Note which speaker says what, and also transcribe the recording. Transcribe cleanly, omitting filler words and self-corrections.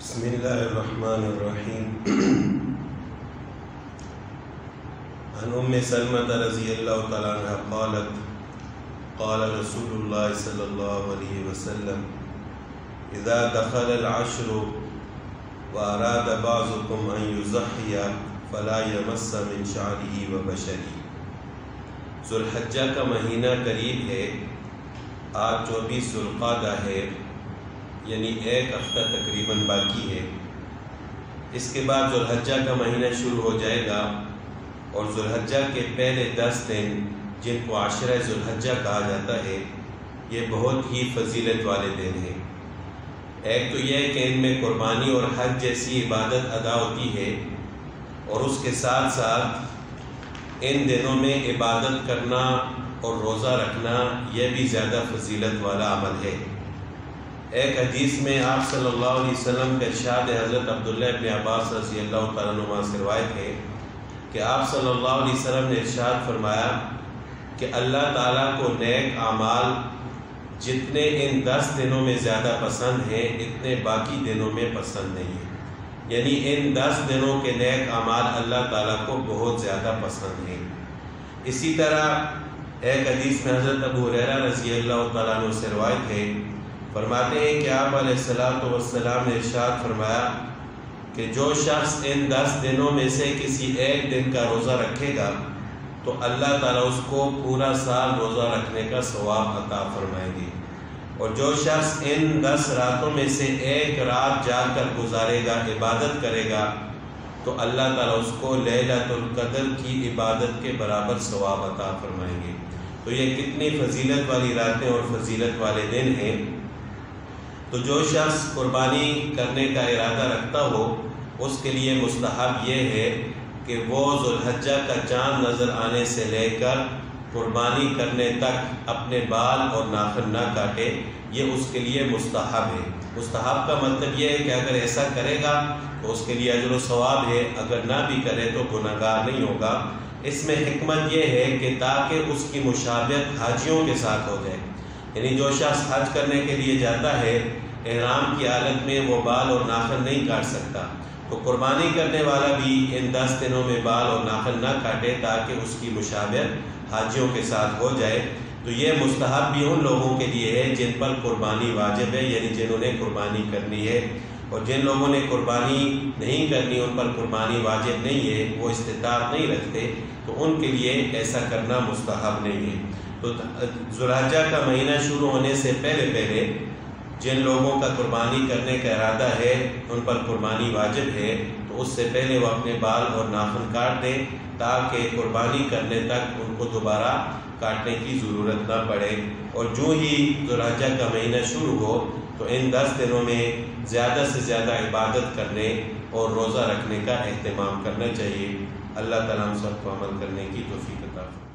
Speaker 1: بسم اللہ الرحمن الرحیم عن ام سلمة رضی اللہ تعالیٰ عنہ قالت قال رسول اللہ صلی اللہ علیہ وسلم اذا دخل العشر واراد بعضكم ان يضحي فلا يمس من شعره وبشره۔ ذو الحجہ کا مہینہ قریب ہے، آج 24 ذو القعدہ ہے، یعنی ایک ہفتہ تقریباً باقی ہے۔ اس کے بعد ذو الحجہ کا مہینہ شروع ہو جائے گا، اور ذو الحجہ کے پہلے 10 دن جن کو عشرہ ذو الحجہ کہا جاتا ہے، یہ بہت ہی فضیلت والے دن ہیں۔ ایک تو یہ ہے کہ ان میں قربانی اور حج جیسی عبادت ادا ہوتی ہے، اور اس کے ساتھ ساتھ ان دنوں میں عبادت کرنا اور روزہ رکھنا یہ بھی زیادہ فضیلت والا عمل ہے۔ ایک حدیث میں آپ صلی اللہ علیہ وسلم کا ارشاد حضرت عبداللہ ابن عباس رضی اللہ تعالیٰ عنہ سے روایت ہے کہ آپ صلی اللہ علیہ وسلم نے ارشاد فرمایا کہ اللہ تعالیٰ کو نیک اعمال جتنے ان 10 دنوں میں زیادہ پسند ہیں، اتنے باقی دنوں میں پسند نہیں ہیں۔ یعنی ان 10 دنوں کے نیک اعمال اللہ تعالیٰ کو بہت زیادہ پسند ہیں۔ اسی طرح ایک حدیث میں حضرت ابو ہریرہ رضی اللہ تعالیٰ عنہ سے روایت ہے، فرماتے ہیں کہ آپ علیہ السلام نے ارشاد فرمایا کہ جو شخص ان 10 دنوں میں سے کسی ایک دن کا روزہ رکھے گا تو اللہ تعالیٰ اس کو پورا سال روزہ رکھنے کا ثواب عطا فرمائیں گے، اور جو شخص ان 10 راتوں میں سے ایک رات جاگ کر گزارے گا، عبادت کرے گا، تو اللہ تعالیٰ اس کو لیلۃ القدر کی عبادت کے برابر ثواب عطا فرمائیں گے۔ تو یہ کتنی فضیلت والی راتیں اور فضیلت والے دن ہیں۔ تو جو شخص قربانی کرنے کا ارادہ رکھتا ہو، اس کے لیے مستحب یہ ہے کہ وہ ذو الحجہ کا چاند نظر آنے سے لے کر قربانی کرنے تک اپنے بال اور ناخن نہ کاٹے، یہ اس کے لیے مستحب ہے۔ مستحب کا مطلب یہ ہے کہ اگر ایسا کرے گا تو اس کے لیے اجر و ثواب ہے، اگر نہ بھی کرے تو گناہگار نہیں ہوگا۔ اس میں حکمت یہ ہے کہ تاکہ اس کی مشابہت حاجیوں کے ساتھ ہو جائے، یعنی جو شخص حج کرنے کے لیے جاتا ہے، احرام کی حالت میں وہ بال اور ناخن نہیں کاٹ سکتا، تو قربانی کرنے والا بھی ان 10 دنوں میں بال اور ناخن نہ کاٹے تاکہ اس کی مشابہت حاجیوں کے ساتھ ہو جائے۔ تو یہ مستحب بھی ان لوگوں کے لیے ہے جن پر قربانی واجب ہے، یعنی جنہوں نے قربانی کرنی ہے، اور جن لوگوں نے قربانی نہیں کرنی، ان پر قربانی واجب نہیں ہے، وہ استطاعت نہیں رکھتے، تو ان کے لیے ایسا کرنا مستحب نہیں ہے۔ تو ذو الحجہ کا مہینہ شروع ہونے سے پہلے جن لوگوں کا قربانی کرنے کا ارادہ ہے، ان پر قربانی واجب ہے، تو اس سے پہلے وہ اپنے بال اور ناخن کاٹ دیں تاکہ قربانی کرنے تک ان کو دوبارہ کاٹنے کی ضرورت نہ پڑے۔ اور جو ہی ذو الحجہ کا مہینہ شروع ہو تو ان 10 دنوں میں زیادہ سے زیادہ عبادت کرنے اور روزہ رکھنے کا اہتمام کرنا چاہیے۔ اللہ تعالیٰ ہم سب کو عمل کرنے کی توفیق عطا فرمائے۔